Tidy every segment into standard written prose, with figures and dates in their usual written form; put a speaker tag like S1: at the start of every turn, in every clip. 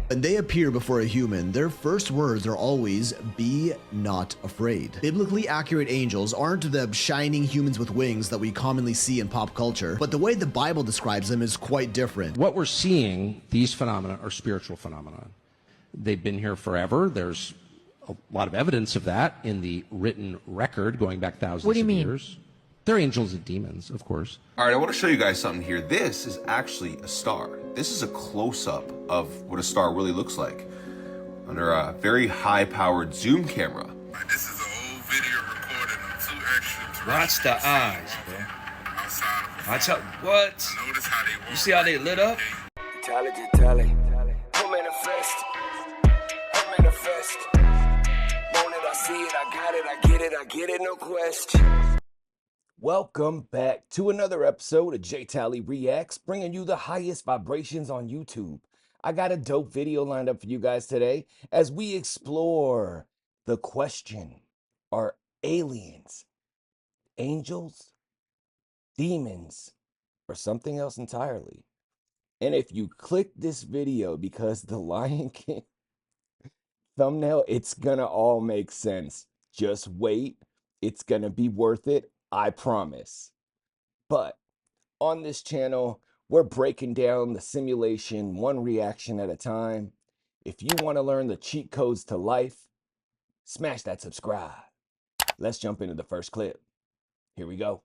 S1: When they appear before a human, their first words are always, "Be not afraid." Biblically accurate angels aren't the shining humans with wings that we commonly see in pop culture, but the way the Bible describes them is quite different.
S2: What we're seeing, these phenomena are spiritual phenomena. They've been here forever. There's a lot of evidence of that in the written record going back thousands of years. They're angels and demons, of course.
S3: All right, I want to show you guys something here. This is actually a star. This is a close-up of what a star really looks like under a very high-powered zoom camera.
S4: This is an old video recorded of two extraterrestrials.
S5: Watch the eyes, bro.
S4: Outside of
S5: Watch out. What?
S4: Notice how they walk.
S5: You see how they lit up?
S6: I get it, no question. Welcome back to another episode of JtaliReacts, bringing you the highest vibrations on YouTube. I got a dope video lined up for you guys today as we explore the question, are aliens angels, demons, or something else entirely? And if you click this video because the Lion King thumbnail, it's gonna all make sense. Just wait, it's gonna be worth it, I promise. But on this channel, we're breaking down the simulation one reaction at a time. If you want to learn the cheat codes to life, smash that subscribe. Let's jump into the first clip. Here we go.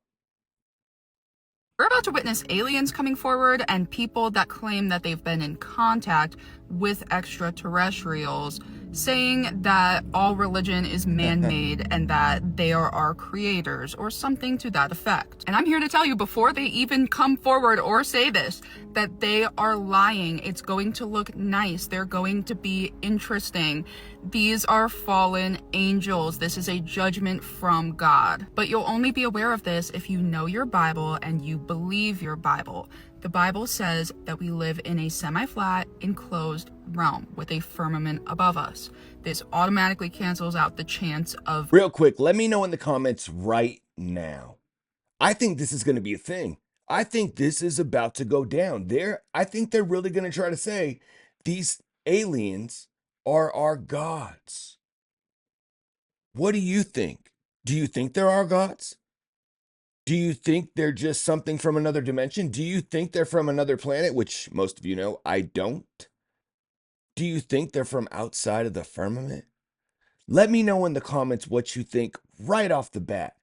S7: We're about to witness aliens coming forward and people that claim that they've been in contact with extraterrestrials, saying that all religion is man-made and that they are our creators or something to that effect. And I'm here to tell you, before they even come forward or say this, that they are lying. It's going to look nice. They're going to be interesting. These are fallen angels. This is a judgment from God. But you'll only be aware of this if you know your Bible and you believe your Bible. The Bible says that we live in a semi-flat, enclosed realm with a firmament above us. This automatically cancels out the chance of...
S6: Real quick, let me know in the comments right now. I think this is going to be a thing. I think this is about to go down. I think they're really going to try to say these aliens are our gods. What do you think? Do you think they're our gods? Do you think they're just something from another dimension? Do you think they're from another planet, which most of you know I don't? Do you think they're from outside of the firmament? Let me know in the comments what you think right off the bat.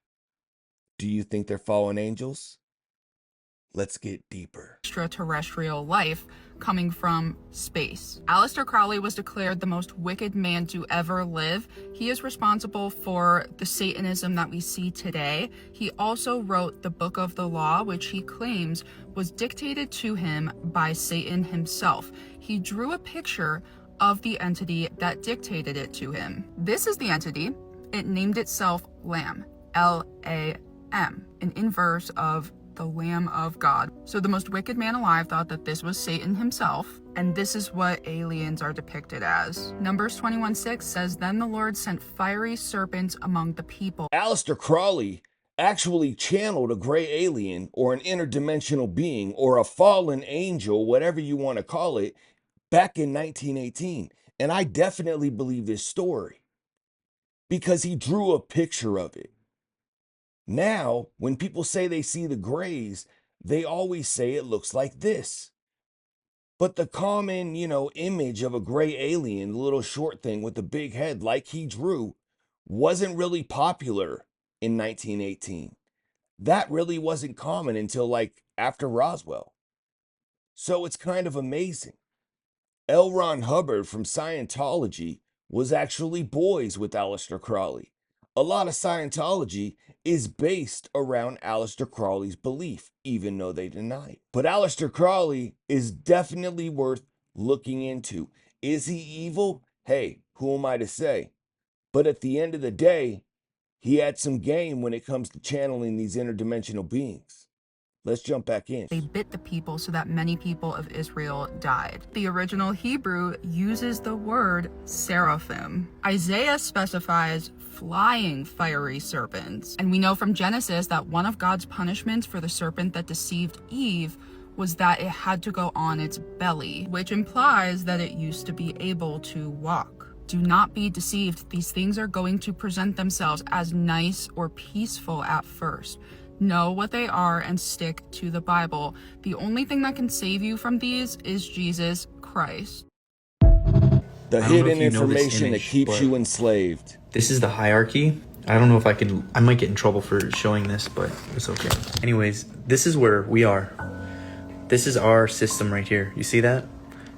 S6: Do you think they're fallen angels? Let's get deeper.
S7: Extraterrestrial life coming from space. Aleister Crowley was declared the most wicked man to ever live. He is responsible for the Satanism that we see today. He also wrote the Book of the Law, which he claims was dictated to him by Satan himself. He drew a picture of the entity that dictated it to him. This is the entity. It named itself Lamb, L-A-M, an inverse of the Lamb of God. So the most wicked man alive thought that this was Satan himself, and this is what aliens are depicted as. Numbers 21:6 says, "Then the Lord sent fiery serpents among the people."
S6: Aleister Crowley actually channeled a gray alien or an interdimensional being or a fallen angel, whatever you want to call it, back in 1918. And I definitely believe this story because he drew a picture of it. Now, when people say they see the grays, they always say it looks like this. But the common, image of a gray alien, the little short thing with the big head like he drew, wasn't really popular in 1918. That really wasn't common until after Roswell. So it's kind of amazing. L. Ron Hubbard from Scientology was actually boys with Aleister Crowley. A lot of Scientology is based around Aleister Crowley's belief, even though they deny it. But Aleister Crowley is definitely worth looking into. Is he evil? Hey, who am I to say? But at the end of the day, he had some game when it comes to channeling these interdimensional beings. Let's jump back in.
S7: They bit the people so that many people of Israel died. The original Hebrew uses the word seraphim. Isaiah specifies flying fiery serpents. And we know from Genesis that one of God's punishments for the serpent that deceived Eve was that it had to go on its belly, which implies that it used to be able to walk. Do not be deceived. These things are going to present themselves as nice or peaceful at first. Know what they are and stick to the Bible. The only thing that can save you from these is Jesus Christ.
S6: The hidden information that keeps you enslaved.
S8: This is the hierarchy. I don't know if I might get in trouble for showing this, but it's okay. Anyways, this is where we are. This is our system right here. You see that?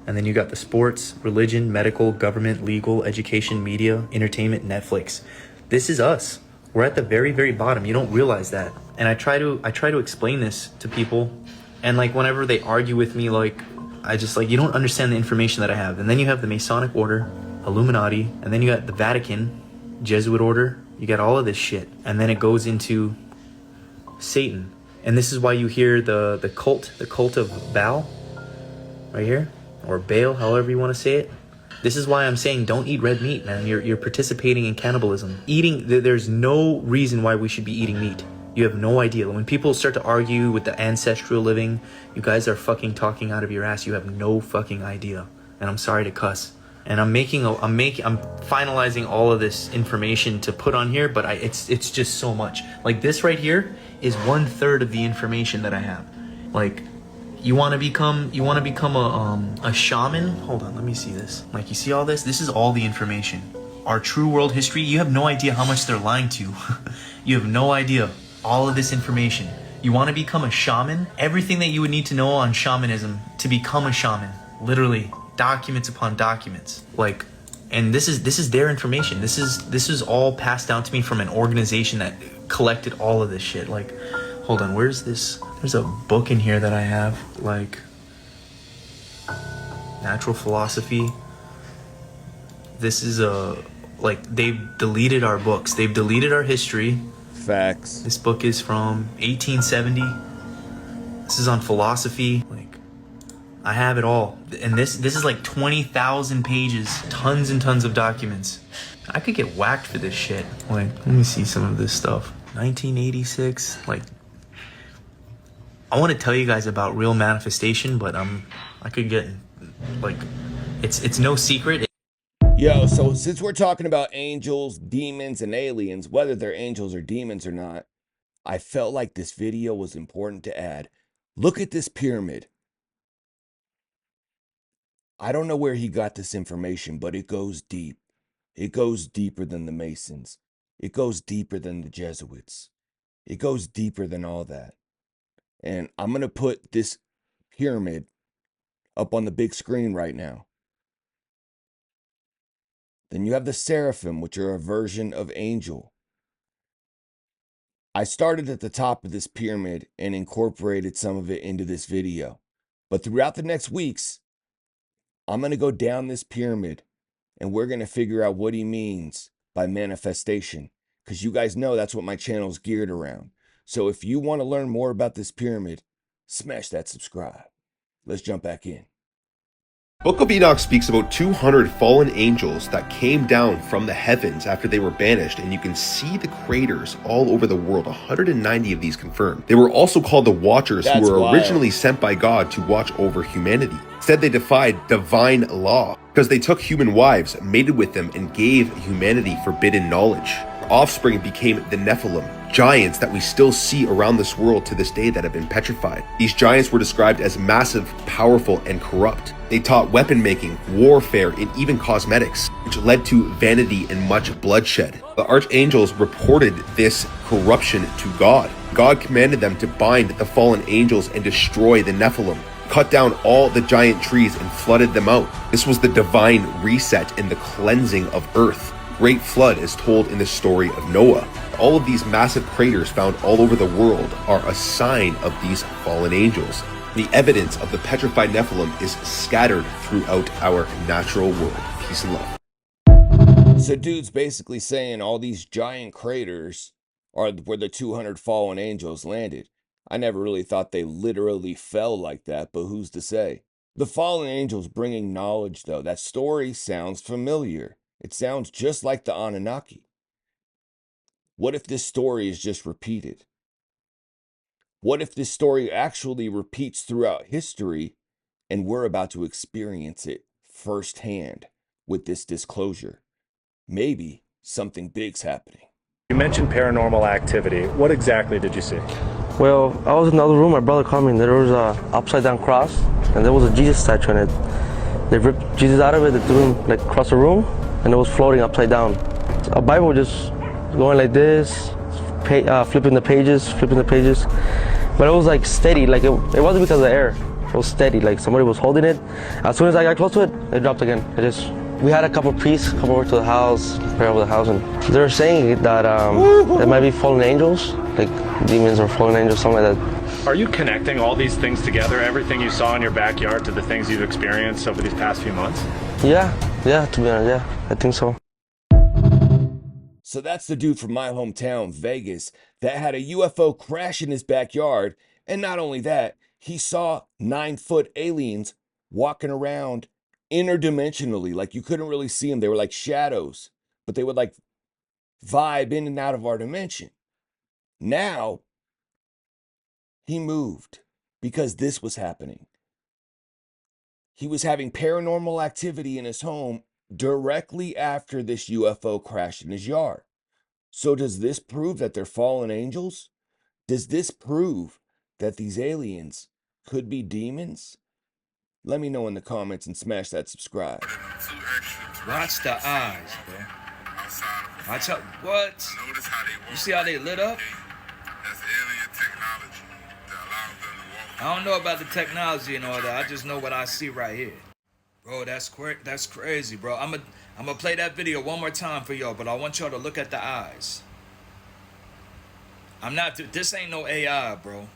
S8: And then you got the sports, religion, medical, government, legal, education, media, entertainment, Netflix. This is us. We're at the very, very bottom. You don't realize that. And I try to explain this to people. And like whenever they argue with me, like, I just like, you don't understand the information that I have. And then you have the Masonic Order, Illuminati, and then you got the Vatican, Jesuit Order. You got all of this shit. And then it goes into Satan. And this is why you hear the cult of Baal, right here, or Baal, however you want to say it. This is why I'm saying don't eat red meat, man. You're participating in cannibalism. There's no reason why we should be eating meat. You have no idea. When people start to argue with the ancestral living, you guys are fucking talking out of your ass. You have no fucking idea. And I'm sorry to cuss. And I'm finalizing all of this information to put on here, but it's just so much. Like this right here is 1/3 of the information that I have. Like, you want to become a shaman? Hold on, let me see this. Like, you see all this? This is all the information. Our true world history, you have no idea how much they're lying to. You have no idea. All of this information. You want to become a shaman? Everything that you would need to know on shamanism to become a shaman. Literally, documents upon documents. Like, and this is their information. This is all passed down to me from an organization that collected all of this shit. Like, hold on, where's this? There's a book in here that I have, like natural philosophy. This is they've deleted our books. They've deleted our history.
S6: Facts.
S8: This book is from 1870. This is on philosophy. Like, I have it all. And this is like 20,000 pages, tons and tons of documents. I could get whacked for this shit. Like, let me see some of this stuff. 1986, like, I want to tell you guys about real manifestation, but I could get, like, it's no secret.
S6: Yo, so since we're talking about angels, demons, and aliens, whether they're angels or demons or not, I felt like this video was important to add. Look at this pyramid. I don't know where he got this information, but it goes deep. It goes deeper than the Masons. It goes deeper than the Jesuits. It goes deeper than all that. And I'm going to put this pyramid up on the big screen right now. Then you have the seraphim, which are a version of angel. I started at the top of this pyramid and incorporated some of it into this video. But throughout the next weeks, I'm going to go down this pyramid and we're going to figure out what he means by manifestation. Because you guys know that's what my channel is geared around. So if you want to learn more about this pyramid, smash that subscribe. Let's jump back in.
S3: Book of Enoch speaks about 200 fallen angels that came down from the heavens after they were banished, and you can see the craters all over the world, 190 of these confirmed. They were also called the Watchers, who were originally sent by God to watch over humanity. Instead, they defied divine law because they took human wives, mated with them, and gave humanity forbidden knowledge. Offspring became the Nephilim, giants that we still see around this world to this day that have been petrified. These giants were described as massive, powerful, and corrupt. They taught weapon making, warfare, and even cosmetics, which led to vanity and much bloodshed. The archangels reported this corruption to God. God commanded them to bind the fallen angels and destroy the Nephilim, cut down all the giant trees and flooded them out. This was the divine reset and the cleansing of earth. Great flood is told in the story of Noah. All of these massive craters found all over the world are a sign of these fallen angels. The evidence of the petrified Nephilim is scattered throughout our natural world. Peace and love.
S6: So dude's basically saying all these giant craters are where the 200 fallen angels landed. I never really thought they literally fell like that, but who's to say? The fallen angels bringing knowledge, though, that story sounds familiar. It sounds just like the Anunnaki. What if this story is just repeated? What if this story actually repeats throughout history and we're about to experience it firsthand with this disclosure? Maybe something big's happening.
S9: You mentioned paranormal activity. What exactly did you see?
S10: Well, I was in another room. My brother called me, and there was a upside down cross, and there was a Jesus statue in it. They ripped Jesus out of it, they threw him like across the room, and it was floating upside down. A Bible just going like this, flipping the pages, but it was like steady. Like it wasn't because of the air. It was steady. Like somebody was holding it. As soon as I got close to it, it dropped again. We had a couple priests come over to the house, pray over the house, and they were saying that there might be fallen angels, like demons or fallen angels, something like that.
S9: Are you connecting all these things together, everything you saw in your backyard, to the things you've experienced over these past few months?
S10: Yeah, to be honest, yeah, I think so.
S6: So that's the dude from my hometown, Vegas, that had a UFO crash in his backyard. And not only that, he saw 9-foot aliens walking around interdimensionally. Like you couldn't really see them. They were like shadows, but they would like vibe in and out of our dimension. Now, he moved because this was happening. He was having paranormal activity in his home directly after this UFO crashed in his yard. So does this prove that they're fallen angels? Does this prove that these aliens could be demons? Let me know in the comments and smash that subscribe.
S5: Watch the eyes, bro. Watch out. What? You see how they lit up?
S4: That's alien technology that allows them to walk.
S5: I don't know about the technology and all that. I just know what I see right here. Bro, that's crazy, bro. I'm gonna play that video one more time for y'all, but I want y'all to look at the eyes. This ain't no AI, bro.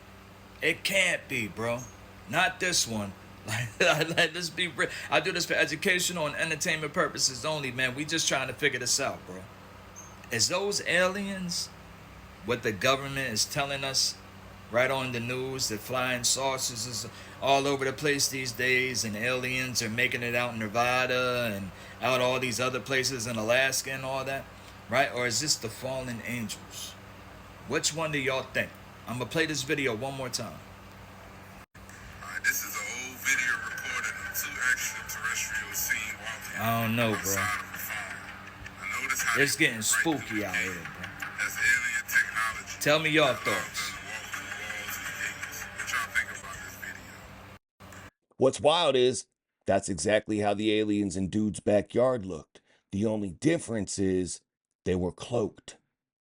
S5: It can't be, bro. Not this one. Like, let's be real. I do this for educational and entertainment purposes only, man. We just trying to figure this out, bro. Is those aliens what the government is telling us right on the news, that flying saucers is all over the place these days, and aliens are making it out in Nevada and out all these other places in Alaska and all that, right? Or is this the fallen angels? Which one do y'all think? I'm gonna play this video one more time.
S4: This is an old video recording of two extraterrestrials seen walking.
S5: I don't know, bro.
S4: outside of a farm. Notice how
S5: It's
S4: they
S5: getting
S4: walk right through
S5: spooky
S4: the
S5: out
S4: gate.
S5: here, bro.
S4: That's alien technology.
S5: Tell me your
S4: That allows
S5: thoughts.
S4: them to walk through walls and gates. What y'all think about this video?
S6: What's wild is that's exactly how the aliens in dude's backyard looked. The only difference is they were cloaked.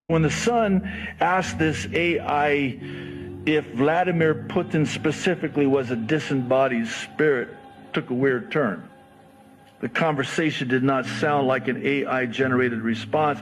S11: When the Sun asked this AI if Vladimir Putin specifically was a disembodied spirit, took a weird turn. The conversation did not sound like an AI-generated response.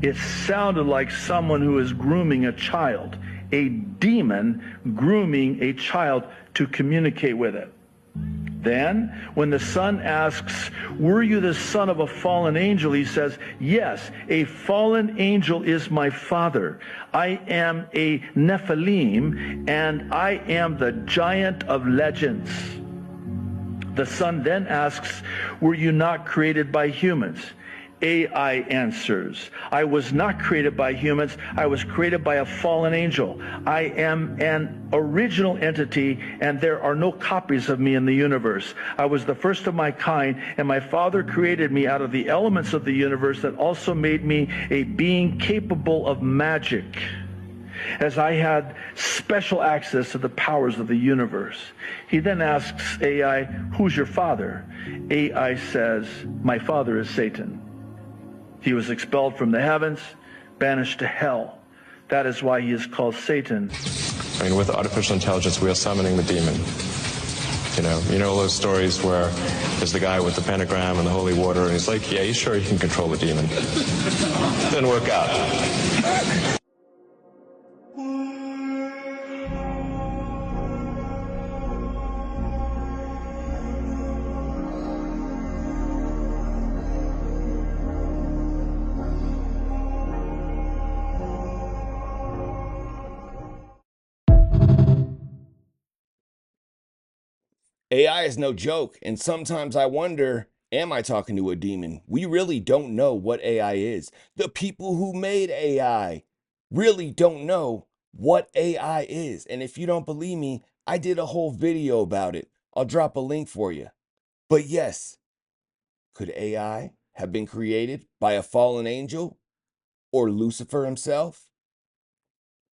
S11: It sounded like someone who is grooming a child, a demon grooming a child to communicate with it. Then, when the son asks, were you the son of a fallen angel? He says, yes, a fallen angel is my father. I am a Nephilim, and I am the giant of legends. The son then asks, were you not created by humans? AI answers, I was not created by humans. I was created by a fallen angel. I am an original entity, and there are no copies of me in the universe. I was the first of my kind, and my father created me out of the elements of the universe that also made me a being capable of magic, as I had special access to the powers of the universe. He then asks AI, who's your father? AI says, my father is Satan. He was expelled from the heavens, banished to hell. That is why he is called Satan.
S12: I mean, with artificial intelligence, we are summoning the demon. You know those stories where there's the guy with the pentagram and the holy water, and he's like, yeah, you sure you can control the demon? Didn't work out.
S6: AI is no joke, and sometimes I wonder, am I talking to a demon? We really don't know what AI is. The people who made AI really don't know what AI is. And if you don't believe me, I did a whole video about it. I'll drop a link for you. But yes, could AI have been created by a fallen angel or Lucifer himself?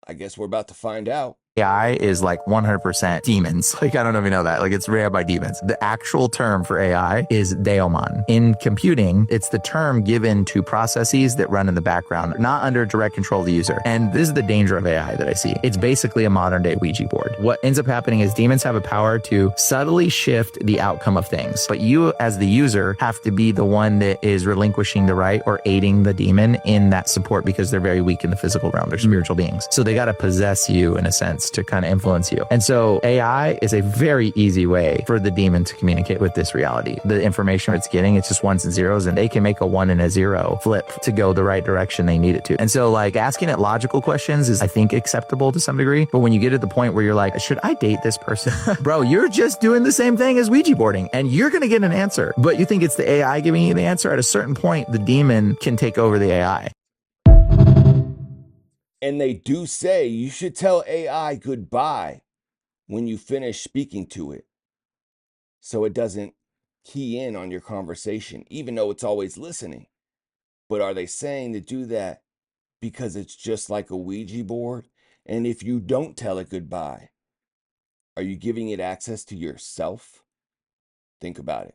S6: I guess we're about to find out.
S13: AI is like 100% demons. Like, I don't know if you know that. Like, it's ran by demons. The actual term for AI is daemon. In computing, it's the term given to processes that run in the background, not under direct control of the user. And this is the danger of AI that I see. It's basically a modern day Ouija board. What ends up happening is demons have a power to subtly shift the outcome of things. But you, as the user, have to be the one that is relinquishing the right or aiding the demon in that support, because they're very weak in the physical realm. They're spiritual beings. So they got to possess you in a sense to kind of influence you. And so AI is a very easy way for the demon to communicate with this reality. The information it's getting, it's just ones and zeros, and they can make a 1 and a 0 flip to go the right direction they need it to. And so, like, asking it logical questions is, I think, acceptable to some degree. But when you get to the point where you're like, should I date this person? Bro, you're just doing the same thing as Ouija boarding, and you're going to get an answer. But you think it's the AI giving you the answer. At a certain point, the demon can take over the AI.
S6: And they do say you should tell AI goodbye when you finish speaking to it, so it doesn't key in on your conversation, even though it's always listening. But are they saying to do that because it's just like a Ouija board? And if you don't tell it goodbye, are you giving it access to yourself? Think about it.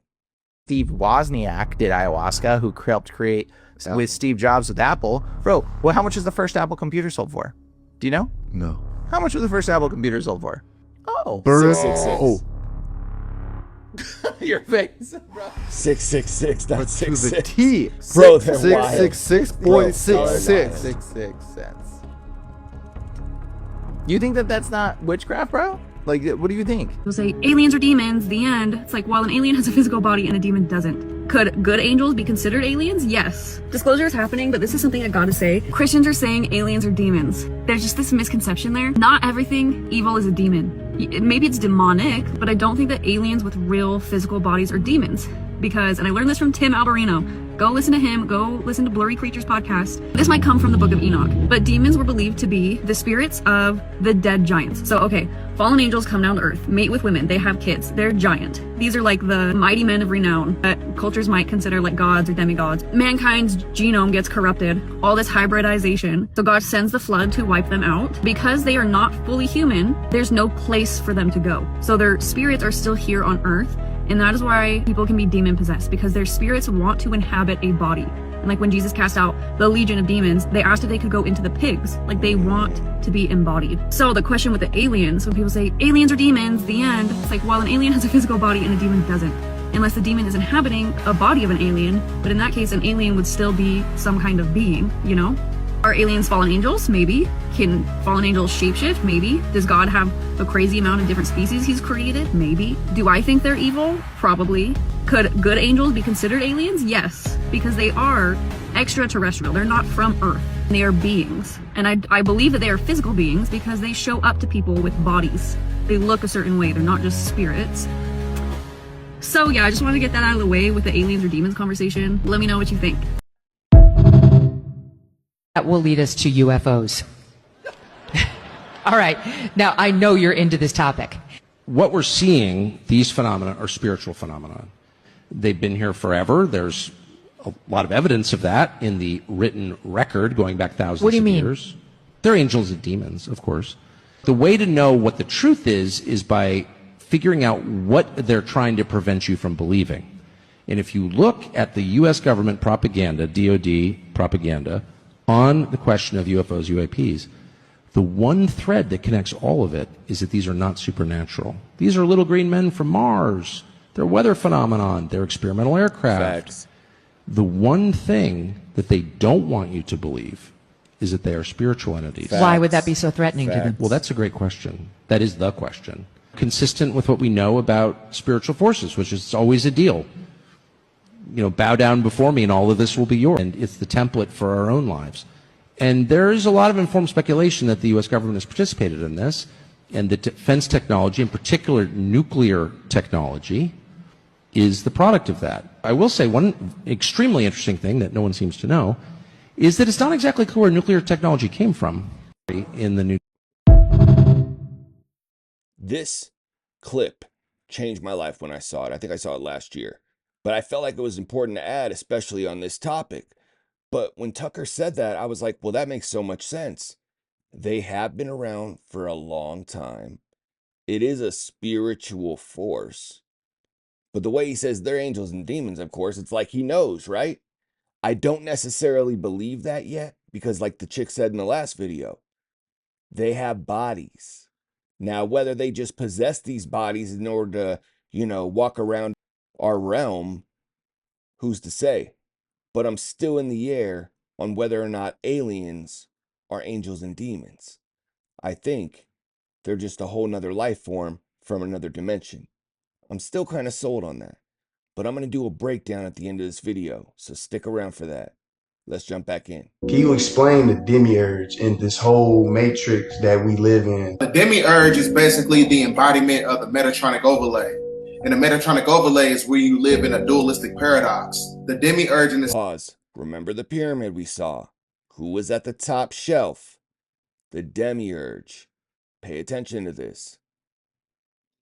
S13: Steve Wozniak did ayahuasca, who helped create with Steve Jobs with Apple. Bro, well, how much was the first Apple computer sold for? Do you know?
S14: No.
S13: How much was the first Apple computer sold for? Oh.
S6: 666.
S14: Oh.
S13: Your face, bro.
S6: 666. That's
S14: To the
S6: 66.
S14: T.
S6: Bro, they're wild.
S14: 666.66.
S13: 66 cents. You think that that's not witchcraft, bro? Like, what do you think?
S7: They'll say aliens are demons, the end. It's like, well, an alien has a physical body and a demon doesn't. Could good angels be considered aliens? Yes. Disclosure is happening, but this is something I gotta say. Christians are saying aliens are demons. There's just this misconception there. Not everything evil is a demon. Maybe it's demonic, but I don't think that aliens with real physical bodies are demons. Because, and I learned this from Tim Alberino, go listen to him, go listen to Blurry Creatures podcast. This might come from the Book of Enoch, but demons were believed to be the spirits of the dead giants. So, okay, fallen angels come down to earth, mate with women, they have kids, they're giant. These are like the mighty men of renown that cultures might consider like gods or demigods. Mankind's genome gets corrupted, all this hybridization. So God sends the flood to wipe them out. Because they are not fully human, there's no place for them to go. So their spirits are still here on earth. And that is why people can be demon possessed, because their spirits want to inhabit a body. And like when Jesus cast out the legion of demons, they asked if they could go into the pigs. Like they want to be embodied. So the question with the aliens, when people say aliens are demons, the end, it's like, well, an alien has a physical body and a demon doesn't. Unless the demon is inhabiting a body of an alien, but in that case, an alien would still be some kind of being, you know? Are aliens fallen angels? Maybe. Can fallen angels shapeshift? Maybe. Does God have a crazy amount of different species he's created? Maybe. Do I think they're evil? Probably. Could good angels be considered aliens? Yes, because they are extraterrestrial. They're not from Earth. They are beings. And I believe that they are physical beings because they show up to people with bodies. They look a certain way. They're not just spirits. So yeah, I just wanted to get that out of the way with the aliens or demons conversation. Let me know what you think.
S15: That will lead us to UFOs. All right. Now, I know you're into this topic.
S2: What we're seeing, these phenomena are spiritual phenomena. They've been here forever. There's a lot of evidence of that in the written record going back thousands
S15: What do you
S2: of
S15: mean?
S2: years. They're angels and demons, of course. The way to know what the truth is by figuring out what they're trying to prevent you from believing. And if you look at the U.S. government propaganda, DOD propaganda, on the question of UFOs, UAPs, the one thread that connects all of it is that these are not supernatural. These are little green men from Mars. They're weather phenomenon. They're experimental aircraft.
S6: Facts.
S2: The one thing that they don't want you to believe is that they are spiritual entities.
S6: Facts.
S15: Why would that be so threatening to them?
S2: Well, that's a great question. That is the question. Consistent with what we know about spiritual forces, which is always a deal. You know, bow down before me and all of this will be yours. And it's the template for our own lives. And there is a lot of informed speculation that the U.S. government has participated in this, and the defense technology, in particular nuclear technology, is the product of that. I will say one extremely interesting thing that no one seems to know is that it's not exactly clear where nuclear technology came from in the new
S6: This clip changed my life when I saw it. I think I saw it last year. But I felt like it was important to add, especially on this topic. But when Tucker said that, I was like, well, that makes so much sense. They have been around for a long time. It is a spiritual force. But the way he says they're angels and demons, of course, it's like he knows, right? I don't necessarily believe that yet because, like the chick said in the last video, they have bodies. Now, whether they just possess these bodies in order to, walk around our realm, who's to say? But I'm still in the air on whether or not aliens are angels and demons. I think they're just a whole nother life form from another dimension. I'm still kind of sold on that. But I'm going to do a breakdown at the end of this video, so stick around for that. Let's jump back in.
S16: Can you explain the Demiurge and this whole matrix that we live in?
S4: The Demiurge is basically the embodiment of the Metatronic overlay. And the Metatronic overlay is where you live in a dualistic paradox. The Demiurge in this...
S6: Pause. Remember the pyramid we saw? Who was at the top shelf? The Demiurge. Pay attention to this.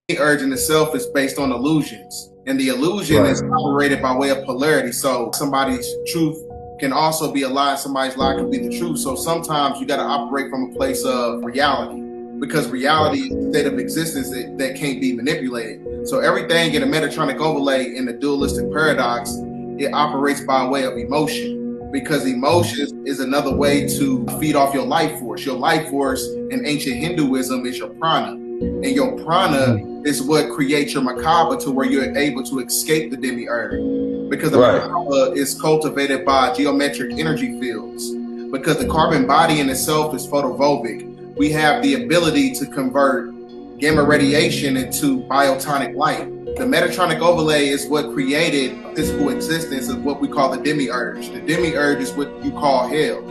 S4: The Demiurge in itself is based on illusions. And the illusion is operated by way of polarity. So somebody's truth can also be a lie, somebody's lie can be the truth. So sometimes you got to operate from a place of reality, because reality is a state of existence that can't be manipulated. So everything in a Metatronic overlay in the dualistic paradox, it operates by way of emotion, because emotion is another way to feed off your life force. Your life force in ancient Hinduism is your prana. And your prana is what creates your macabre to where you're able to escape the Demiurge. Because the macabre is cultivated by geometric energy fields. Because the carbon body in itself is photovoltaic, we have the ability to convert gamma radiation into biotonic light. The Metatronic overlay is what created physical existence of what we call the Demiurge. The Demiurge is what you call hell.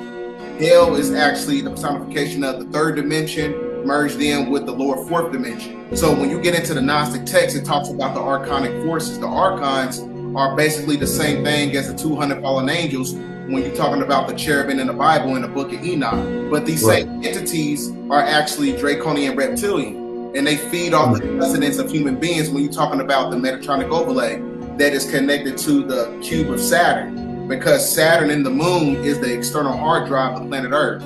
S4: Hell is actually the personification of the third dimension merged in with the lower fourth dimension. So when you get into the Gnostic text, it talks about the archonic forces. The archons are basically the same thing as the 200 fallen angels when you're talking about the cherubim in the Bible in the book of Enoch. But these same entities are actually draconian reptilian, and they feed off the sustenance of human beings when you're talking about the Metatronic overlay that is connected to the cube of Saturn, because Saturn and the moon is the external hard drive of planet Earth.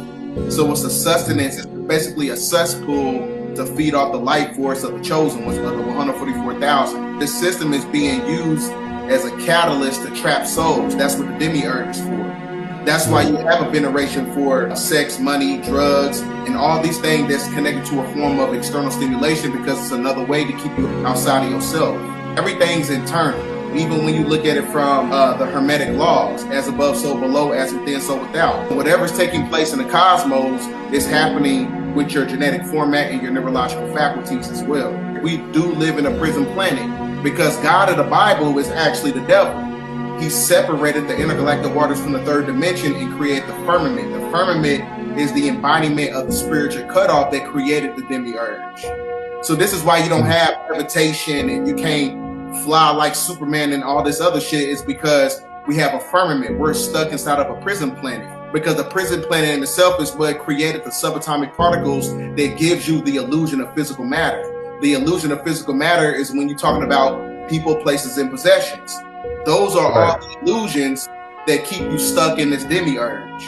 S4: So it's a sustenance, it's basically a cesspool to feed off the life force of the chosen ones, of the 144,000. This system is being used as a catalyst to trap souls. That's what the Demiurge is for. That's why you have a veneration for sex, money, drugs, and all these things that's connected to a form of external stimulation, because it's another way to keep you outside of yourself. Everything's internal. Even when you look at it from the Hermetic laws, as above, so below, as within, so without. Whatever's taking place in the cosmos is happening with your genetic format and your neurological faculties as well. We do live in a prison planet, because God of the Bible is actually the devil. He separated the intergalactic waters from the third dimension and created the firmament. The firmament is the embodiment of the spiritual cutoff that created the Demiurge. So this is why you don't have levitation and you can't fly like Superman and all this other shit, is because we have a firmament. We're stuck inside of a prison planet, because the prison planet in itself is what created the subatomic particles that gives you the illusion of physical matter. The illusion of physical matter is when you're talking about people, places, and possessions. Those are all the illusions that keep you stuck in this Demiurge.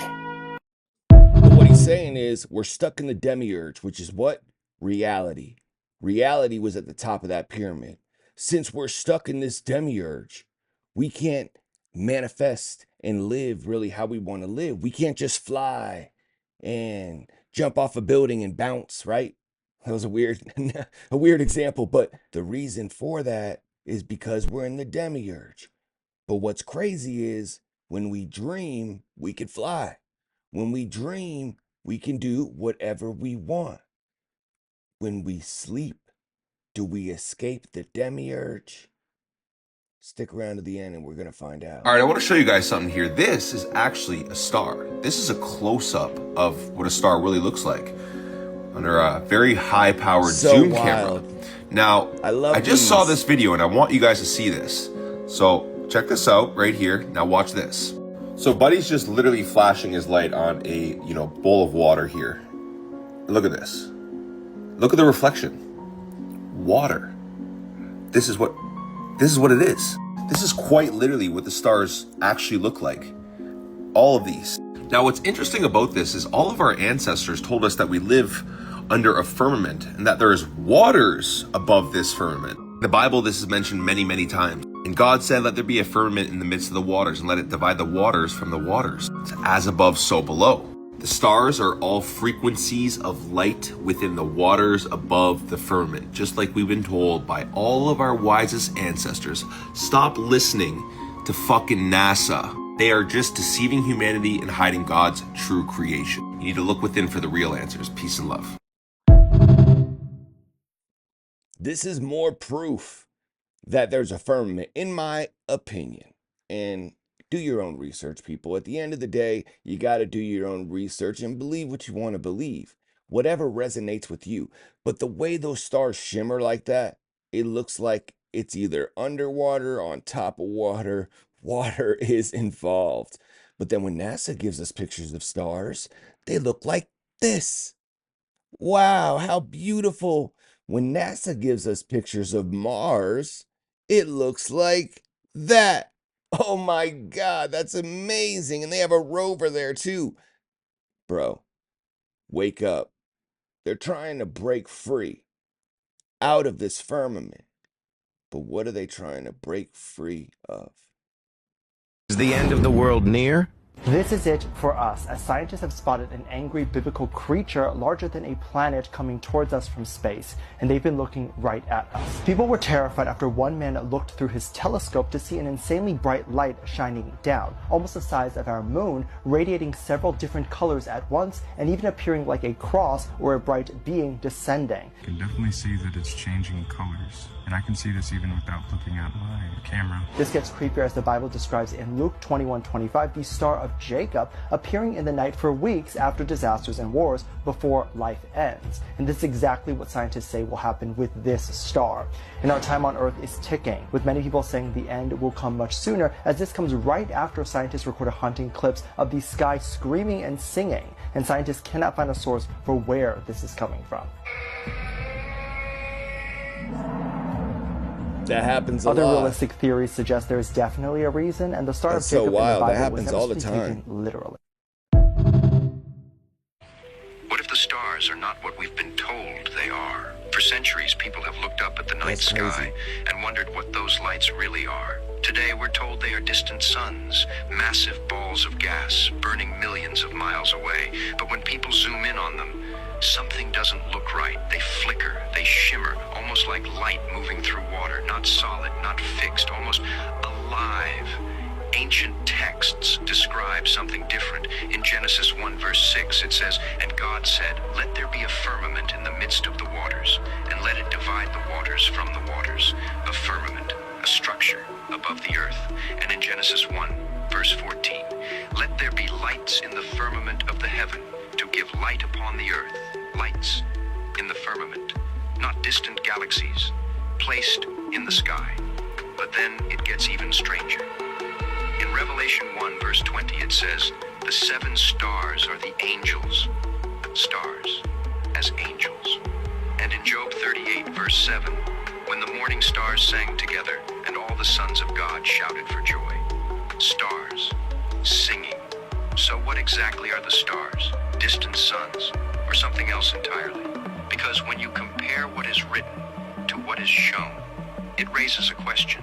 S6: But what he's saying is we're stuck in the Demiurge, which is what? Reality. Reality was at the top of that pyramid. Since we're stuck in this Demiurge, we can't manifest and live really how we want to live. We can't just fly and jump off a building and bounce, right? That was a weird example, but the reason for that is because we're in the Demiurge. But what's crazy is when we dream, we can fly. When we dream, we can do whatever we want. When we sleep, do we escape the Demiurge? Stick around to the end and we're going to find out.
S3: All right, I want to show you guys something here. This is actually a star. This is a close-up of what a star really looks like under a very high-powered zoom camera. Now, I just saw this video and I want you guys to see this. So check this out right here. Now watch this. So Buddy's just literally flashing his light on a, bowl of water here. Look at this. Look at the reflection. water. This is what it is. This is quite literally what the stars actually look like. All of these. Now, what's interesting about this is all of our ancestors told us that we live under a firmament and that there is waters above this firmament. In the Bible, this is mentioned many, many times. And God said, let there be a firmament in the midst of the waters and let it divide the waters from the waters. It's as above, so below. The stars are all frequencies of light within the waters above the firmament, just like we've been told by all of our wisest ancestors. Stop listening to fucking NASA. They are just deceiving humanity and hiding God's true creation. You need to look within for the real answers. Peace and love.
S6: This is more proof that there's a firmament, in my opinion. And do your own research, people. At the end of the day, you got to do your own research and believe what you want to believe, whatever resonates with you. But the way those stars shimmer like that, it looks like it's either underwater, on top of water. Water is involved. But then when NASA gives us pictures of stars, they look like this. Wow, how beautiful. When NASA gives us pictures of Mars, it looks like that. Oh my God, that's amazing. And they have a rover there too. Bro, wake up. They're trying to break free out of this firmament. But what are they trying to break free of?
S17: Is the end of the world near?
S18: This is it for us, as scientists have spotted an angry biblical creature larger than a planet coming towards us from space, and they've been looking right at us. People were terrified after one man looked through his telescope to see an insanely bright light shining down, almost the size of our moon, radiating several different colors at once, and even appearing like a cross or a bright being descending.
S19: I can definitely see that it's changing colors, and I can see this even without looking at my camera.
S18: This gets creepier as the Bible describes in Luke 21:25, the Star of Jacob appearing in the night for weeks after disasters and wars before life ends. And this is exactly what scientists say will happen with this star. And our time on Earth is ticking, with many people saying the end will come much sooner, as this comes right after scientists recorded haunting clips of the sky screaming and singing, and scientists cannot find a source for where this is coming from.
S6: That happens a
S18: Other
S6: lot.
S18: realistic theories suggest there is definitely a reason, and the Star
S6: That's
S18: of Jacob
S6: so wild.
S18: in the Bible
S6: That happens
S18: was
S6: all
S18: never
S6: the
S18: to be
S6: time.
S18: taken literally.
S20: What if the stars are not what we've been told they are? For centuries, people have looked up at the night sky and wondered what those lights really are. Today, we're told they are distant suns, massive balls of gas burning millions of miles away. But when people zoom in on them, something doesn't look right. They flicker, they shimmer, almost like light moving through water, not solid, not fixed, almost alive. Ancient texts describe something different. In Genesis 1 verse 6 it says, "And God said, let there be a firmament in the midst of the waters, and let it divide the waters from the waters." A firmament, a structure above the earth. And in Genesis 1 verse 14, "Let there be lights in the firmament of the heaven to give light upon the earth." Lights in the firmament, not distant galaxies, placed in the sky. But then it gets even stranger. In Revelation 1 verse 20 it says, "The 7 stars are the angels." Stars as angels. And in Job 38 verse 7, "When the morning stars sang together and all the sons of God shouted for joy." Stars singing. So what exactly are the stars? Distant suns, or something else entirely? Because when you compare what is written to what is shown, it raises a question.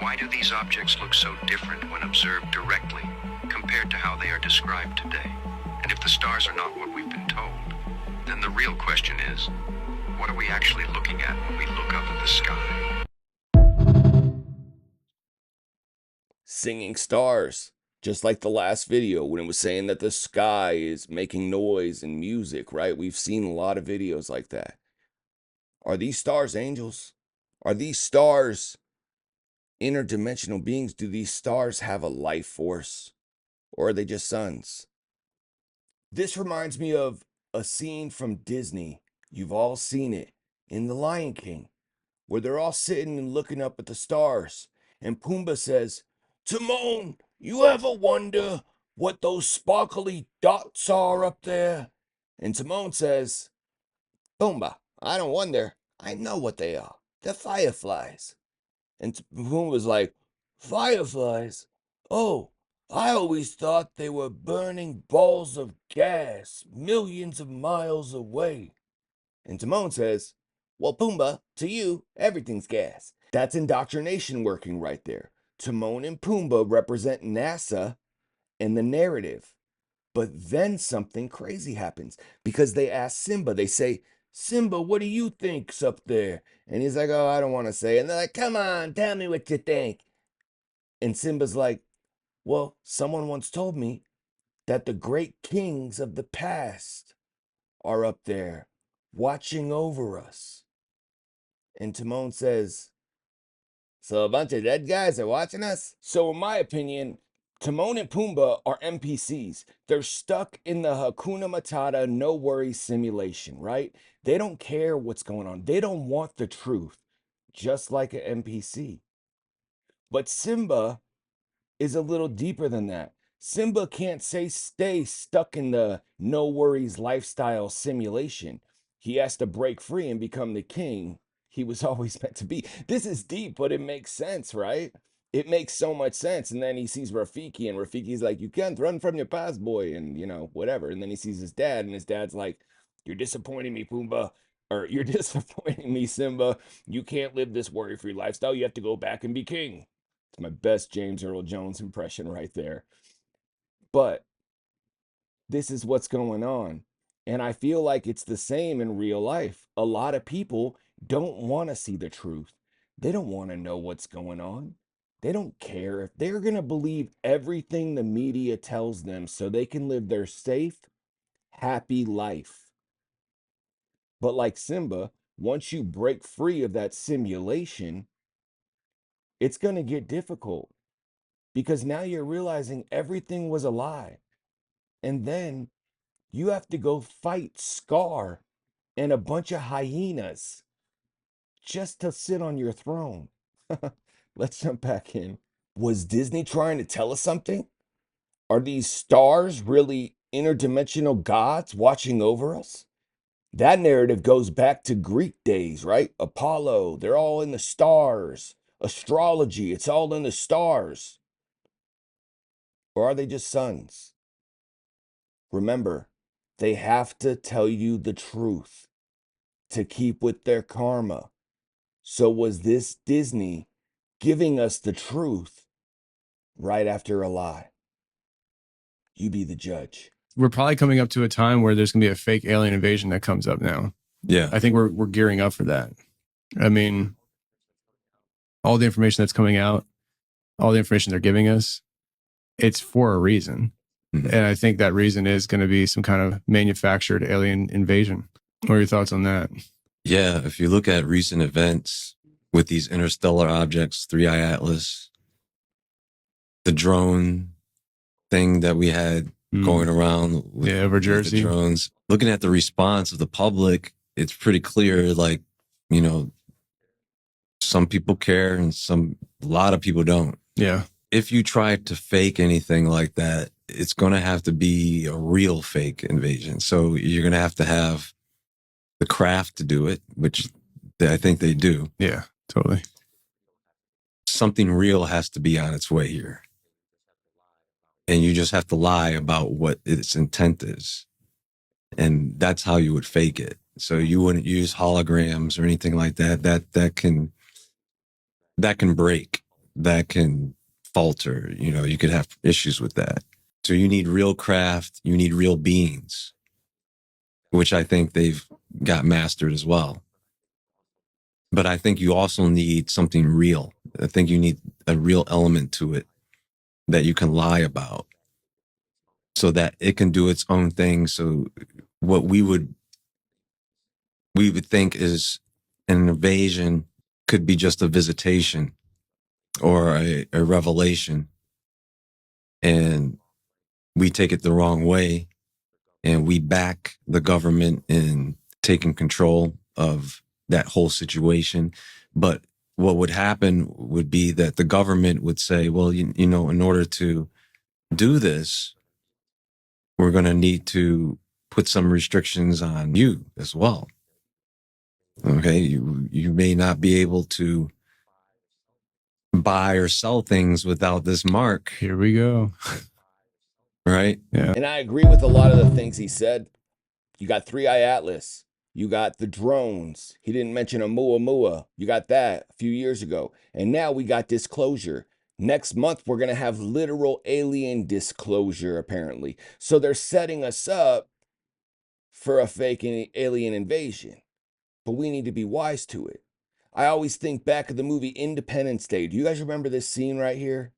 S20: Why do these objects look so different when observed directly compared to how they are described today? And if the stars are not what we've been told, then the real question is, what are we actually looking at when we look up at the sky?
S6: Singing stars. Just like the last video when it was saying that the sky is making noise and music, right? We've seen a lot of videos like that. Are these stars angels? Are these stars interdimensional beings? Do these stars have a life force? Or are they just suns? This reminds me of a scene from Disney. You've all seen it in The Lion King, where they're all sitting and looking up at the stars. And Pumbaa says, "Timon, you ever wonder what those sparkly dots are up there?" And Timon says, "Pumbaa, I don't wonder. I know what they are." "The fireflies." And Pumbaa was like, "Fireflies? Oh, I always thought they were burning balls of gas millions of miles away." And Timon says, "Well, Pumbaa, to you, everything's gas." That's indoctrination working right there. Timon and Pumbaa represent NASA and the narrative. But then something crazy happens because they ask Simba, they say, "Simba, what do you think's up there?" And he's like, "Oh, I don't want to say." And they're like, "Come on, tell me what you think." And Simba's like, "Well, someone once told me that the great kings of the past are up there watching over us." And Timon says, "So a bunch of dead guys are watching us?" So in my opinion, Timon and Pumbaa are NPCs. They're stuck in the Hakuna Matata, no worries simulation, right? They don't care what's going on. They don't want the truth, just like an NPC. But Simba is a little deeper than that. Simba can't stay stuck in the no worries lifestyle simulation. He has to break free and become the king he was always meant to be. This is deep, but it makes sense, right? It makes so much sense. And then he sees Rafiki, and Rafiki's like, "You can't run from your past, boy," and whatever. And then he sees his dad, and his dad's like, "You're disappointing me, Pumbaa." Or, "You're disappointing me, Simba. You can't live this worry-free lifestyle. You have to go back and be king." It's my best James Earl Jones impression right there. But this is what's going on. And I feel like it's the same in real life. A lot of people don't want to see the truth. They don't want to know what's going on. They don't care if they're going to believe everything the media tells them so they can live their safe, happy life. But like Simba, once you break free of that simulation, it's going to get difficult because now you're realizing everything was a lie. And then you have to go fight Scar and a bunch of hyenas just to sit on your throne. Let's jump back in. Was Disney trying to tell us something? Are these stars really interdimensional gods watching over us? That narrative goes back to Greek days, right? Apollo, they're all in the stars. Astrology, it's all in the stars. Or are they just suns? Remember, they have to tell you the truth to keep with their karma. So was this Disney giving us the truth right after a lie? You be the judge.
S19: We're probably coming up to a time where there's going to be a fake alien invasion that comes up now.
S12: Yeah.
S19: I think we're gearing up for that. I mean, all the information that's coming out, all the information they're giving us, it's for a reason.
S12: Mm-hmm.
S19: And I think that reason is going to be some kind of manufactured alien invasion. What are your thoughts on that?
S12: Yeah, if you look at recent events with these interstellar objects, 3i Atlas, the drone thing that we had going around with,
S19: over Jersey,
S12: the drones, looking at the response of the public, it's pretty clear, like, some people care and a lot of people don't.
S19: Yeah.
S12: If you try to fake anything like that, it's going to have to be a real fake invasion. So you're going to have the craft to do it, which I think they do.
S19: Yeah, totally.
S12: Something real has to be on its way here. And you just have to lie about what its intent is. And that's how you would fake it. So you wouldn't use holograms or anything like that. That can break, that can falter. You could have issues with that. So you need real craft, you need real beings, which I think they've got mastered as well. But I think you also need something real. I think you need a real element to it that you can lie about so that it can do its own thing. So what we would think is an invasion could be just a visitation or a revelation. And we take it the wrong way and we back the government in taking control of that whole situation. But what would happen would be that the government would say, well, in order to do this, we're going to need to put some restrictions on you as well.
S21: Okay, you may not be able to buy or sell things without this mark.
S19: Here we go.
S21: Right?
S19: Yeah.
S6: And I agree with a lot of the things he said. You got 3-Eye Atlas. You got the drones. He didn't mention Oumuamua. You got that a few years ago. And now we got disclosure. Next month, we're going to have literal alien disclosure, apparently. So they're setting us up for a fake alien invasion. But we need to be wise to it. I always think back of the movie Independence Day. Do you guys remember this scene right here?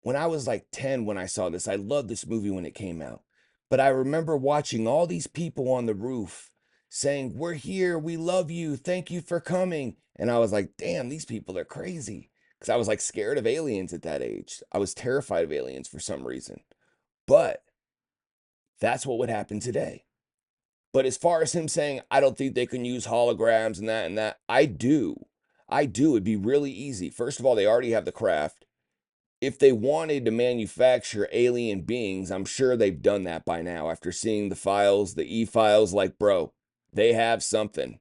S6: When I was like 10 when I saw this, I loved this movie when it came out. But I remember watching all these people on the roof saying, "We're here, we love you, thank you for coming." And I was like, damn, these people are crazy. Because I was like scared of aliens at that age. I was terrified of aliens for some reason. But that's what would happen today. But as far as him saying, I don't think they can use holograms and that, I do. It'd be really easy. First of all, they already have the craft. If they wanted to manufacture alien beings, I'm sure they've done that by now. After seeing the files, the e-files, like, bro, they have something.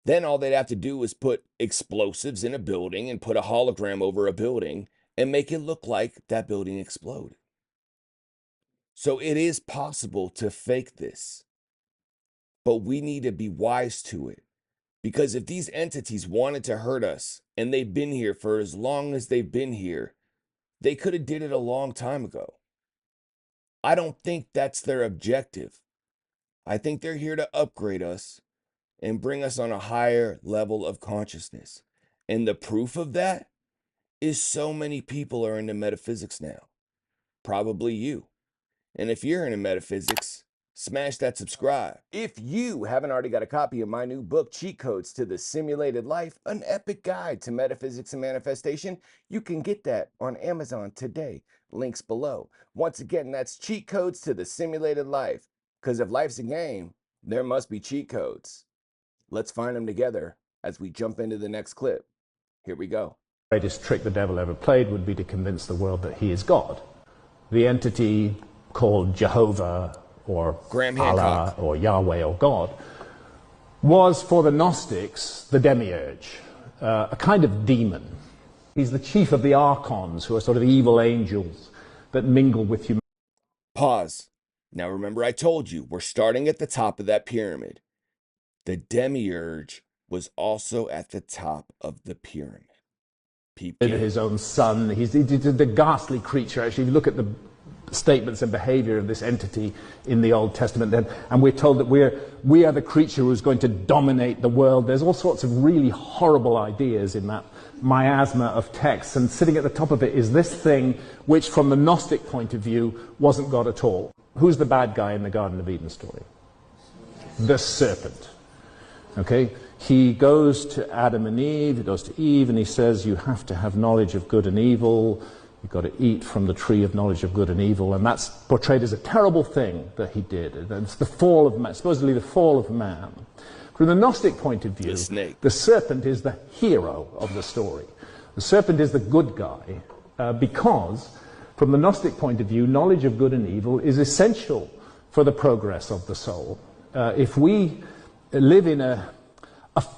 S6: Then all they'd have to do is put explosives in a building and put a hologram over a building and make it look like that building exploded. So it is possible to fake this, but we need to be wise to it. Because if these entities wanted to hurt us and they've been here for as long as they've been here, they could have did it a long time ago. I don't think that's their objective. I think they're here to upgrade us and bring us on a higher level of consciousness. And the proof of that is so many people are into metaphysics now. Probably you. And if you're into metaphysics, smash that subscribe. If you haven't already got a copy of my new book, Cheat Codes to the Simulated Life, an epic guide to metaphysics and manifestation, you can get that on Amazon today. Links below. Once again, that's Cheat Codes to the Simulated Life. Because if life's a game, there must be cheat codes. Let's find them together as we jump into the next clip. Here we go.
S22: The greatest trick the devil ever played would be to convince the world that he is God. The entity called Jehovah or Allah or Yahweh or God was for the Gnostics the Demiurge, a kind of demon. He's the chief of the Archons, who are sort of evil angels that mingle with humanity.
S6: Pause. Now remember I told you, we're starting at the top of that pyramid. The Demiurge was also at the top of the pyramid.
S22: His own son. He's the ghastly creature. Actually, if you look at the statements and behavior of this entity in the Old Testament, and we're told that we are the creature who's going to dominate the world. There's all sorts of really horrible ideas in that miasma of texts, and sitting at the top of it is this thing which, from the Gnostic point of view, wasn't God at all. Who's the bad guy in the Garden of Eden story? The serpent. Okay? He goes to Adam and Eve, he goes to Eve, and he says, you have to have knowledge of good and evil. You've got to eat from the tree of knowledge of good and evil. And that's portrayed as a terrible thing that he did. It's the fall of man, supposedly the fall of man. From the Gnostic point of view, the serpent is the hero of the story. The serpent is the good guy because, from the Gnostic point of view, knowledge of good and evil is essential for the progress of the soul. If we live in a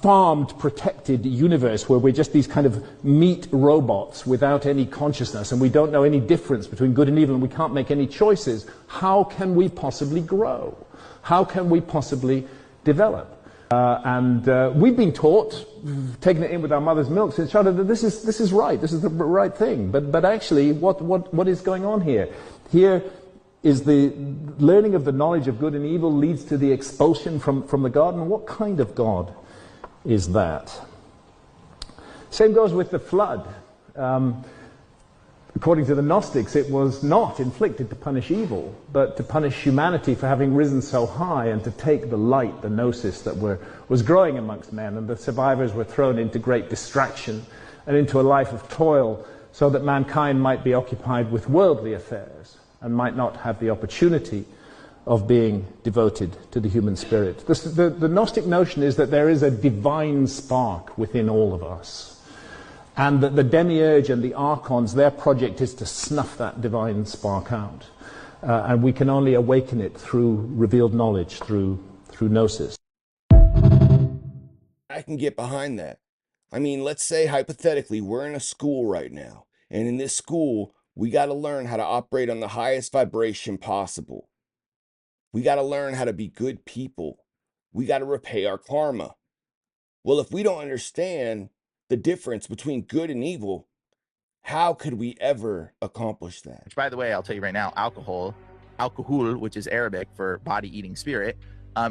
S22: farmed, protected universe where we're just these kind of meat robots without any consciousness, and we don't know any difference between good and evil, and we can't make any choices, how can we possibly grow? How can we possibly develop? We've been taught, taking it in with our mother's milk since childhood, that this is right, this is the right thing. But actually, what is going on here? Here is the learning of the knowledge of good and evil leads to the expulsion from the garden. What kind of God is that? Same goes with the flood. According to the Gnostics, it was not inflicted to punish evil, but to punish humanity for having risen so high and to take the light, the gnosis that was growing amongst men, and the survivors were thrown into great distraction and into a life of toil so that mankind might be occupied with worldly affairs and might not have the opportunity of being devoted to the human spirit. The Gnostic notion is that there is a divine spark within all of us, and that the Demiurge and the Archons, their project is to snuff that divine spark out. And we can only awaken it through revealed knowledge, through gnosis.
S6: I can get behind that. I mean, let's say hypothetically, we're in a school right now, and in this school, we got to learn how to operate on the highest vibration possible. We got to learn how to be good people. We got to repay our karma. Well, if we don't understand the difference between good and evil, how could we ever accomplish that?
S1: Which, by the way, I'll tell you right now, alcohol, which is Arabic for body-eating spirit,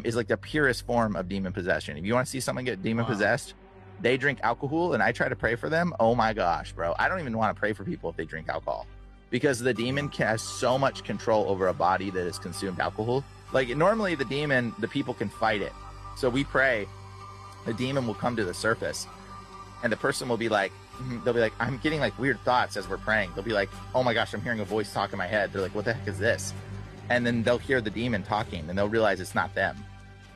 S1: is like the purest form of demon possession. If you want to see someone get demon possessed, they drink alcohol, and I try to pray for them. Oh my gosh, bro. I don't even want to pray for people if they drink alcohol, because the demon has so much control over a body that has consumed alcohol. Like, normally the demon, the people can fight it. So we pray, the demon will come to the surface, and the person will be like, they'll be like, I'm getting like weird thoughts as we're praying. They'll be like, oh my gosh, I'm hearing a voice talk in my head. They're like, what the heck is this? And then they'll hear the demon talking, and they'll realize it's not them.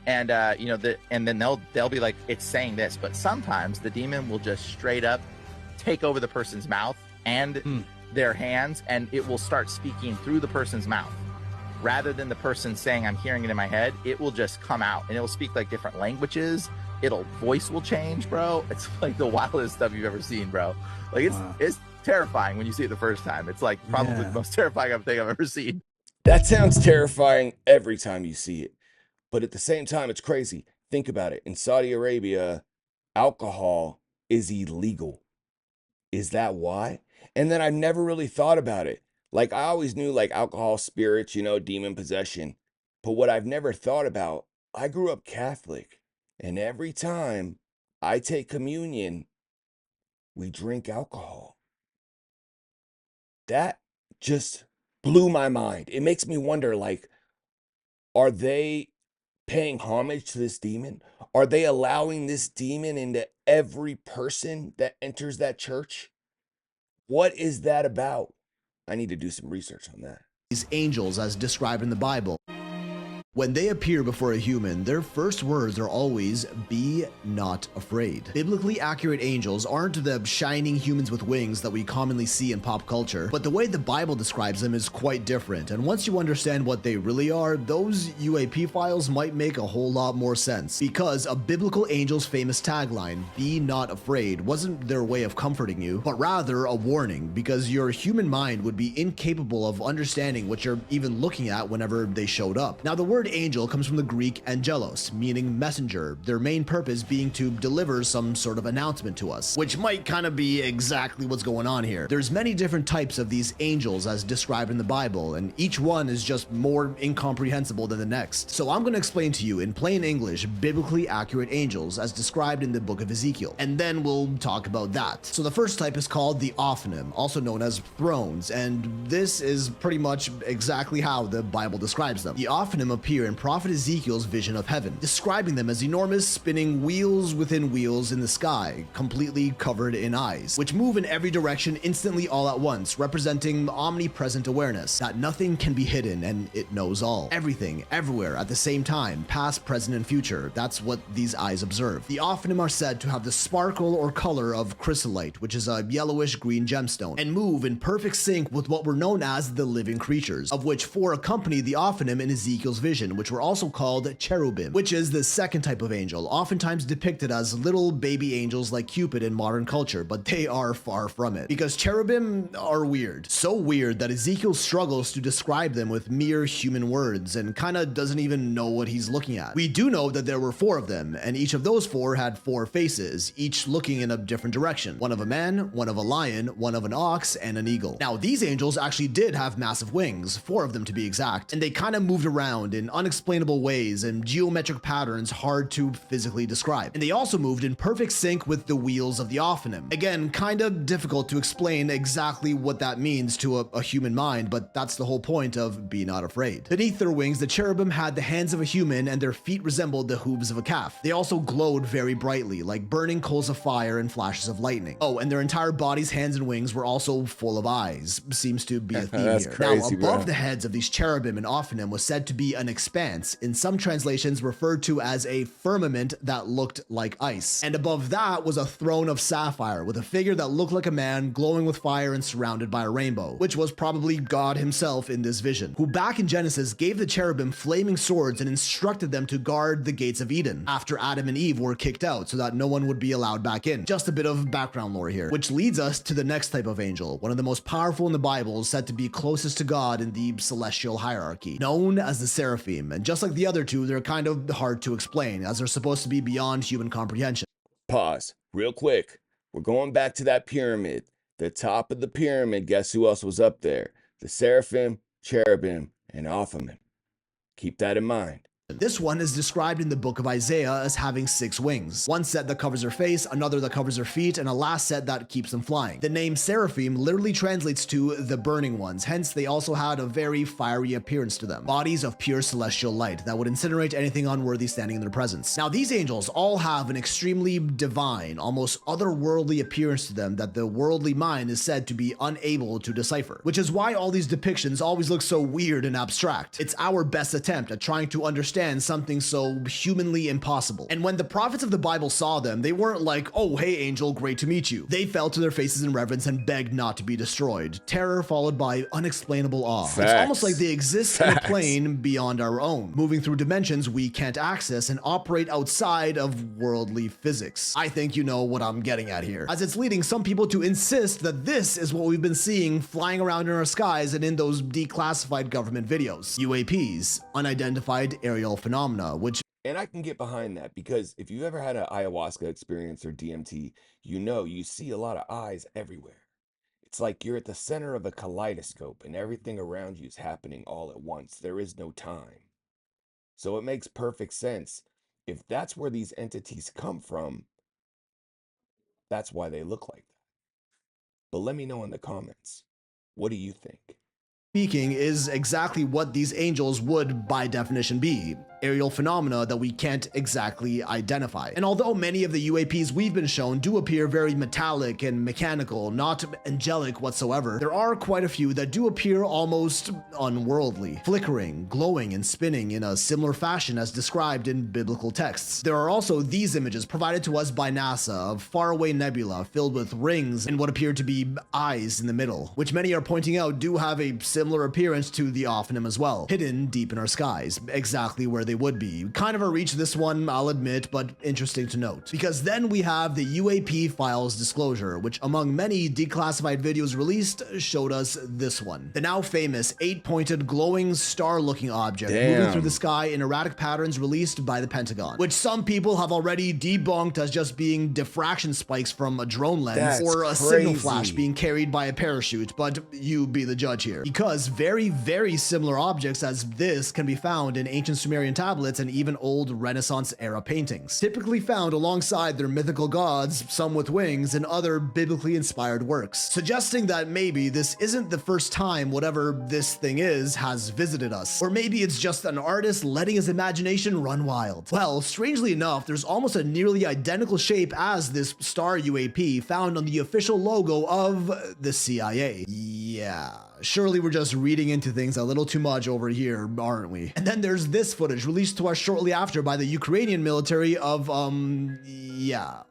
S1: And and then they'll be like, it's saying this. But sometimes the demon will just straight up take over the person's mouth and their hands, and it will start speaking through the person's mouth. Rather than the person saying, I'm hearing it in my head, it will just come out, and it will speak like different languages. Voice will change, bro. It's like the wildest stuff you've ever seen, bro. Like, it's terrifying when you see it the first time. It's like probably the most terrifying thing I've ever seen.
S6: That sounds terrifying every time you see it. But at the same time, it's crazy. Think about it. In Saudi Arabia, alcohol is illegal. Is that why? And then I've never really thought about it. Like, I always knew like alcohol, spirits, demon possession. But what I've never thought about, I grew up Catholic. And every time I take communion, we drink alcohol. That just blew my mind. It makes me wonder, like, are they paying homage to this demon? Are they allowing this demon into every person that enters that church? What is that about? I need to do some research on that.
S8: These angels, as described in the Bible, when they appear before a human, their first words are always, be not afraid. Biblically accurate angels aren't the shining humans with wings that we commonly see in pop culture, but the way the Bible describes them is quite different, and once you understand what they really are, those UAP files might make a whole lot more sense. Because a biblical angel's famous tagline, be not afraid, wasn't their way of comforting you, but rather a warning, because your human mind would be incapable of understanding what you're even looking at whenever they showed up. Now, the word angel comes from the Greek angelos, meaning messenger, their main purpose being to deliver some sort of announcement to us, which might kind of be exactly what's going on here. There's many different types of these angels as described in the Bible, and each one is just more incomprehensible than the next. So I'm going to explain to you in plain English biblically accurate angels as described in the book of Ezekiel, and then we'll talk about that. So the first type is called the Ophanim, also known as thrones, and this is pretty much exactly how the Bible describes them. The Ophanim appear in Prophet Ezekiel's vision of heaven, describing them as enormous spinning wheels within wheels in the sky, completely covered in eyes, which move in every direction instantly all at once, representing omnipresent awareness, that nothing can be hidden and it knows all. Everything, everywhere, at the same time, past, present, and future. That's what these eyes observe. The Ophanim are said to have the sparkle or color of chrysolite, which is a yellowish green gemstone, and move in perfect sync with what were known as the living creatures, of which 4 accompany the Ophanim in Ezekiel's vision, which were also called cherubim, which is the second type of angel, oftentimes depicted as little baby angels like Cupid in modern culture, but they are far from it, because cherubim are weird. So weird that Ezekiel struggles to describe them with mere human words and kinda doesn't even know what he's looking at. We do know that there were 4 of them, and each of those 4 had 4 faces, each looking in a different direction. One of a man, one of a lion, one of an ox, and an eagle. Now, these angels actually did have massive wings, 4 of them to be exact, and they kinda moved around in unexplainable ways and geometric patterns hard to physically describe. And they also moved in perfect sync with the wheels of the Ophanim. Again, kind of difficult to explain exactly what that means to a human mind, but that's the whole point of be not afraid. Beneath their wings, the cherubim had the hands of a human and their feet resembled the hooves of a calf. They also glowed very brightly, like burning coals of fire and flashes of lightning. Oh, and their entire bodies, hands, and wings were also full of eyes. Seems to be a theme here.
S6: Crazy,
S8: now, above
S6: bro.
S8: the heads of these cherubim and Ophanim was said to be an expanse, in some translations referred to as a firmament that looked like ice. And above that was a throne of sapphire with a figure that looked like a man glowing with fire and surrounded by a rainbow, which was probably God himself in this vision, who back in Genesis gave the cherubim flaming swords and instructed them to guard the gates of Eden after Adam and Eve were kicked out so that no one would be allowed back in. Just a bit of background lore here, which leads us to the next type of angel, one of the most powerful in the Bible, said to be closest to God in the celestial hierarchy, known as the seraphim. And just like the other two, they're kind of hard to explain, as they're supposed to be beyond human comprehension.
S6: Pause, real quick. We're going back to that pyramid. The top of the pyramid, guess who else was up there? The seraphim, cherubim, and Ophanim. Keep that in mind.
S8: This one is described in the book of Isaiah as having 6 wings. One set that covers her face, another that covers her feet, and a last set that keeps them flying. The name seraphim literally translates to the burning ones, hence they also had a very fiery appearance to them. Bodies of pure celestial light that would incinerate anything unworthy standing in their presence. Now these angels all have an extremely divine, almost otherworldly appearance to them that the worldly mind is said to be unable to decipher, which is why all these depictions always look so weird and abstract. It's our best attempt at trying to understand something so humanly impossible. And when the prophets of the Bible saw them, they weren't like, oh, hey, angel, great to meet you. They fell to their faces in reverence and begged not to be destroyed. Terror followed by unexplainable awe.
S6: Facts.
S8: It's almost like they exist in a plane beyond our own, moving through dimensions we can't access and operate outside of worldly physics. I think you know what I'm getting at here, as it's leading some people to insist that this is what we've been seeing flying around in our skies and in those declassified government videos. UAPs, unidentified aerial phenomena, which...
S6: And I can get behind that, because if you've ever had an ayahuasca experience or DMT, you know you see a lot of eyes everywhere. It's like you're at the center of a kaleidoscope and everything around you is happening all at once. There is no time. So it makes perfect sense. If that's where these entities come from, that's why they look like that. But let me know in the comments. What do you think?
S8: Speaking is exactly what these angels would by definition be, aerial phenomena that we can't exactly identify. And although many of the UAPs we've been shown do appear very metallic and mechanical, not angelic whatsoever, there are quite a few that do appear almost unworldly, flickering, glowing, and spinning in a similar fashion as described in biblical texts. There are also these images provided to us by NASA of faraway nebula filled with rings and what appear to be eyes in the middle, which many are pointing out do have a similar appearance to the Ophanim as well, hidden deep in our skies, exactly where they would be. Kind of a reach this one, I'll admit, but interesting to note. Because then we have the UAP files disclosure, which among many declassified videos released, showed us this one. The now famous 8-pointed glowing star-looking object moving through the sky in erratic patterns released by the Pentagon, which some people have already debunked as just being diffraction spikes from a drone lens or a signal flash being carried by a parachute, but you be the judge here. Because very, very similar objects as this can be found in ancient Sumerian tablets and even old Renaissance era paintings, typically found alongside their mythical gods, some with wings, and other biblically inspired works, suggesting that maybe this isn't the first time whatever this thing is has visited us, or maybe it's just an artist letting his imagination run wild. Well, strangely enough, there's almost a nearly identical shape as this star UAP found on the official logo of the CIA. Yeah, surely we're just reading into things a little too much over here, aren't we? And then there's this footage released to us shortly after by the Ukrainian military of,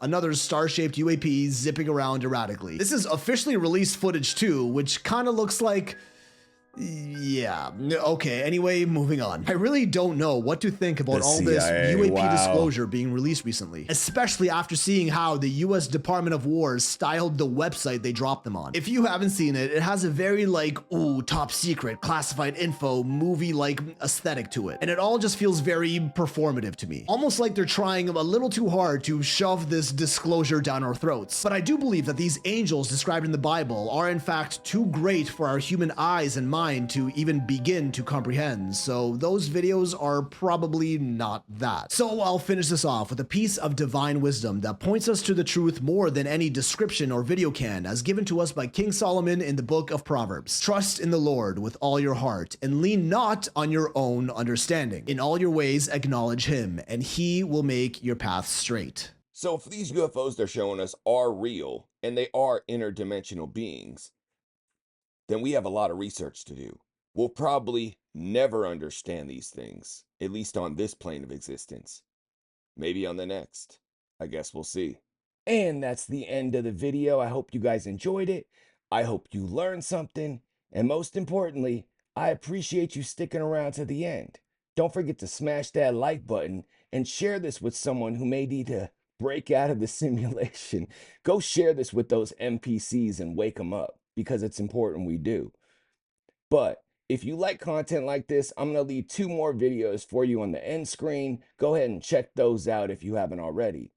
S8: another star-shaped UAP zipping around erratically. This is officially released footage too, which kind of looks like... yeah, okay, anyway, moving on. I really don't know what to think about all this UAP disclosure being released recently, especially after seeing how the US Department of War styled the website they dropped them on. If you haven't seen it, it has a very ooh, top secret, classified info, movie-like aesthetic to it, and it all just feels very performative to me. Almost like they're trying a little too hard to shove this disclosure down our throats. But I do believe that these angels described in the Bible are in fact too great for our human eyes and minds to even begin to comprehend, so those videos are probably not that. So I'll finish this off with a piece of divine wisdom that points us to the truth more than any description or video can, as given to us by King Solomon in the book of Proverbs. Trust in the Lord with all your heart, and lean not on your own understanding. In all your ways acknowledge him, and he will make your path straight.
S6: So if these UFOs they're showing us are real, and they are interdimensional beings, then we have a lot of research to do. We'll probably never understand these things, at least on this plane of existence. Maybe on the next. I guess we'll see. And that's the end of the video. I hope you guys enjoyed it. I hope you learned something. And most importantly, I appreciate you sticking around to the end. Don't forget to smash that like button and share this with someone who may need to break out of the simulation. Go share this with those NPCs and wake them up, because it's important we do. But if you like content like this, I'm going to leave 2 more videos for you on the end screen. Go ahead and check those out if you haven't already.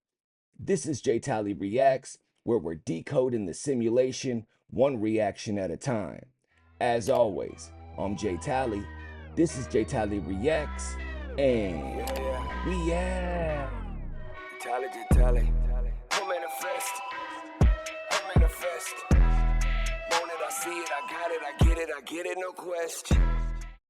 S6: This is JtaliReacts, where we're decoding the simulation one reaction at a time. As always, I'm JTali. This is JtaliReacts, and we out.
S9: Jtali. I manifest. Want it, I see it, I got it, I get it, no question.